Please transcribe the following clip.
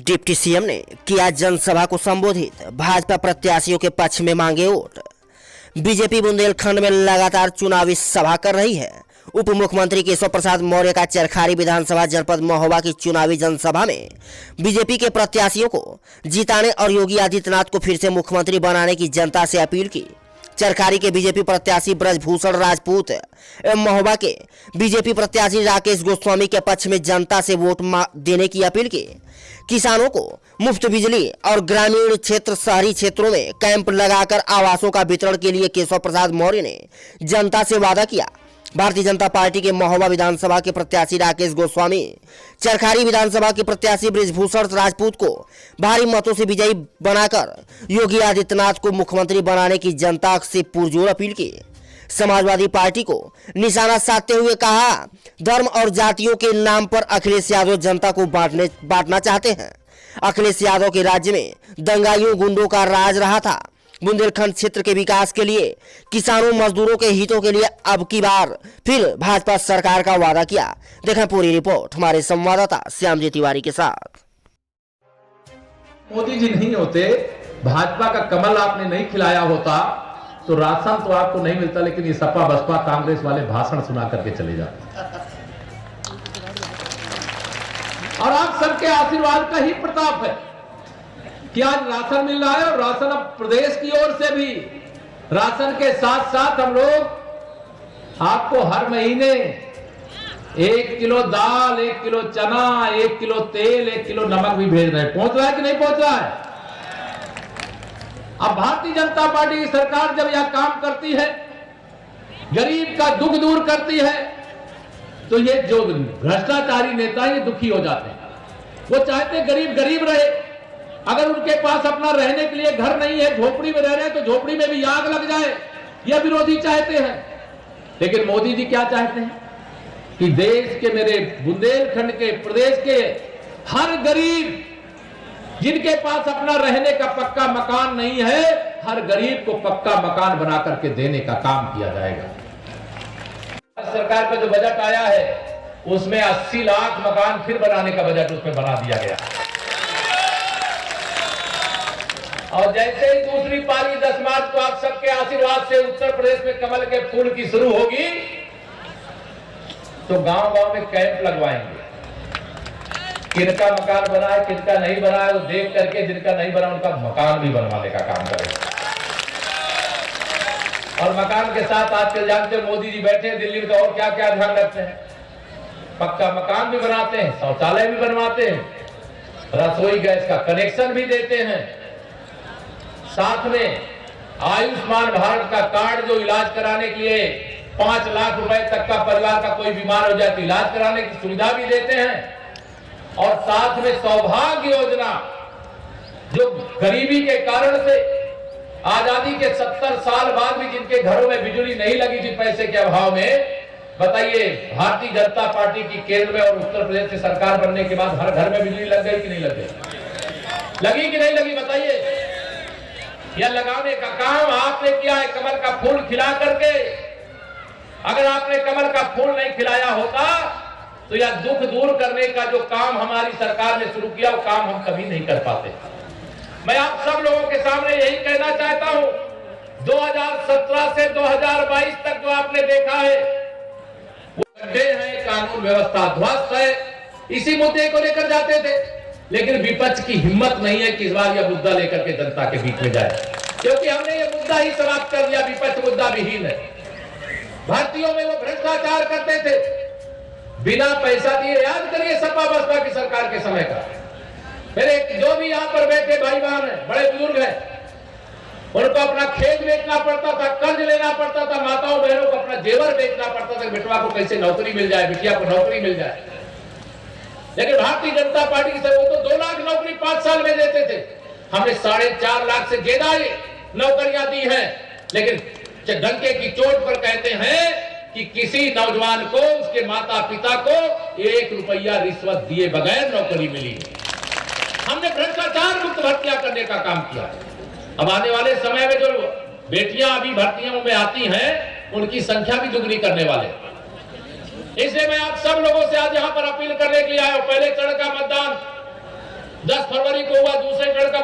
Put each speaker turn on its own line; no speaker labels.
Deputy CM ने किया जनसभा को संबोधित, भाजपा प्रत्याशियों के पक्ष में मांगे वोट। बीजेपी बुंदेलखंड में लगातार चुनावी सभा कर रही है। उप मुख्यमंत्री केशव प्रसाद मौर्य का चरखारी विधानसभा जनपद महोबा की चुनावी जनसभा में बीजेपी के प्रत्याशियों को जिताने और योगी आदित्यनाथ को फिर से मुख्यमंत्री बनाने की जनता से अपील की। चरखारी के बीजेपी प्रत्याशी ब्रजभूषण राजपूत एवं महोबा के बीजेपी प्रत्याशी राकेश गोस्वामी के पक्ष में जनता से वोट देने की अपील की। किसानों को मुफ्त बिजली और ग्रामीण क्षेत्र शहरी क्षेत्रों में कैंप लगाकर आवासों का वितरण के लिए केशव प्रसाद मौर्य ने जनता से वादा किया। भारतीय जनता पार्टी के महोबा विधानसभा के प्रत्याशी राकेश गोस्वामी चरखारी विधानसभा के प्रत्याशी ब्रजभूषण राजपूत को भारी मतों से विजयी बनाकर योगी आदित्यनाथ को मुख्यमंत्री बनाने की जनता से पुरजोर अपील की। समाजवादी पार्टी को निशाना साधते हुए कहा, धर्म और जातियों के नाम पर अखिलेश यादव जनता को बांटना चाहते हैं। अखिलेश यादव के राज्य में दंगाइयों गुंडों का राज रहा था। बुंदेलखंड क्षेत्र के विकास के लिए, किसानों मजदूरों के हितों के लिए अब की बार फिर भाजपा सरकार का वादा किया। देखें पूरी रिपोर्ट हमारे संवाददाता श्यामजी तिवारी के साथ।
मोदी जी नहीं होते, भाजपा का कमल आपने नहीं खिलाया होता तो राशन तो आपको नहीं मिलता, लेकिन ये सपा बसपा कांग्रेस वाले भाषण सुना करके चले जाते। और आप सबके आशीर्वाद का ही प्रताप है कि आज राशन मिल रहा है। और राशन अब प्रदेश की ओर से भी, राशन के साथ साथ हम लोग आपको हर महीने 1 किलो दाल, 1 किलो चना, 1 किलो तेल, 1 किलो नमक भी भेज रहे हैं। पहुंच रहा है कि नहीं पहुंच रहा है? अब भारतीय जनता पार्टी की सरकार जब यह काम करती है, गरीब का दुख दूर करती है, तो ये जो भ्रष्टाचारी नेता ये दुखी हो जाते हैं। वो चाहते गरीब गरीब रहे। अगर उनके पास अपना रहने के लिए घर नहीं है, झोपड़ी में रह रहे हैं, तो झोपड़ी में भी आग लग जाए, यह विरोधी चाहते हैं। लेकिन मोदी जी क्या चाहते हैं कि देश के, मेरे बुंदेलखंड के, प्रदेश के हर गरीब जिनके पास अपना रहने का पक्का मकान नहीं है, हर गरीब को पक्का मकान बना करके देने का काम किया जाएगा। सरकार का जो बजट आया है उसमें 80 लाख मकान फिर बनाने का बजट उसमें बना दिया गया। और जैसे ही दूसरी पारी 10 मार्च को आप सबके आशीर्वाद से उत्तर प्रदेश में कमल के फूल की शुरू होगी, तो गांव-गांव में कैंप लगवाएंगे। किनका मकान बना है, किनका नहीं बना है, वो देख करके जिनका नहीं बना उनका मकान भी बनवाने का काम करेंगे। और मकान के साथ आजकल जानते मोदी जी बैठे हैं दिल्ली में, तो और क्या क्या ध्यान रखते हैं। पक्का मकान भी बनाते हैं, शौचालय भी बनवाते हैं, रसोई गैस का कनेक्शन भी देते हैं। साथ में आयुष्मान भारत का कार्ड, जो इलाज कराने के लिए 5 लाख रुपए तक का परिवार का कोई बीमार हो जाए तो इलाज कराने की सुविधा भी देते हैं। और साथ में सौभाग्य योजना, जो गरीबी के कारण से आजादी के 70 साल बाद भी जिनके घरों में बिजली नहीं लगी थी पैसे के अभाव में, बताइए भारतीय जनता पार्टी की केंद्र में और उत्तर प्रदेश से सरकार बनने के बाद हर घर में बिजली लग गई कि नहीं लग गई? लगी कि नहीं लगी बताइए? यह लगाने का काम आपने किया है कमल का फूल खिला करके। अगर आपने कमल का फूल नहीं खिलाया होता तो यह दुख दूर करने का जो काम हमारी सरकार ने शुरू किया, वो काम हम कभी नहीं कर पाते। मैं आप सब लोगों के सामने यही कहना चाहता हूं, 2017 से 2022 तक जो आपने देखा है वो गड्ढे हैं, कानून व्यवस्था ध्वस्त है, इसी मुद्दे को लेकर जाते थे। लेकिन विपक्ष की हिम्मत नहीं है कि इस बार यह मुद्दा लेकर के जनता के बीच में जाए, क्योंकि हमने यह मुद्दा ही समाप्त कर दिया। विपक्ष मुद्दा विहीन है। भारतीयों में वो भ्रष्टाचार करते थे बिना पैसा दिए। याद करिए सपा बसपा की सरकार के समय का। मेरे जो भी यहाँ पर बैठे भाई बहन है, बड़े बुजुर्ग हैं, उनको अपना खेत बेचना पड़ता था, कर्ज लेना पड़ता था, माताओं बहनों को अपना जेवर बेचना पड़ता था, बेटवा को कैसे नौकरी मिल जाए, बिटिया को नौकरी मिल जाए। लेकिन भारतीय जनता पार्टी की सरकार तो 2 लाख नौकरी 5 साल में देते थे। हमने 4.5 लाख से ज्यादा नौकरियां दी हैं। लेकिन डंके की चोट पर कहते हैं कि किसी नौजवान को, उसके माता पिता को 1 रुपया रिश्वत दिए बगैर नौकरी मिली। हमने भ्रष्टाचार मुक्त भर्तियां करने का काम किया। अब आने वाले समय में जो बेटियां अभी भर्तियों में आती हैं, उनकी संख्या भी दुगनी करने वाले। इसलिए मैं आप सब लोगों से आज यहाँ पर अपील करने के लिए आया हूं। पहले चरण का मतदान 10 फरवरी को हुआ दूसरे चरण का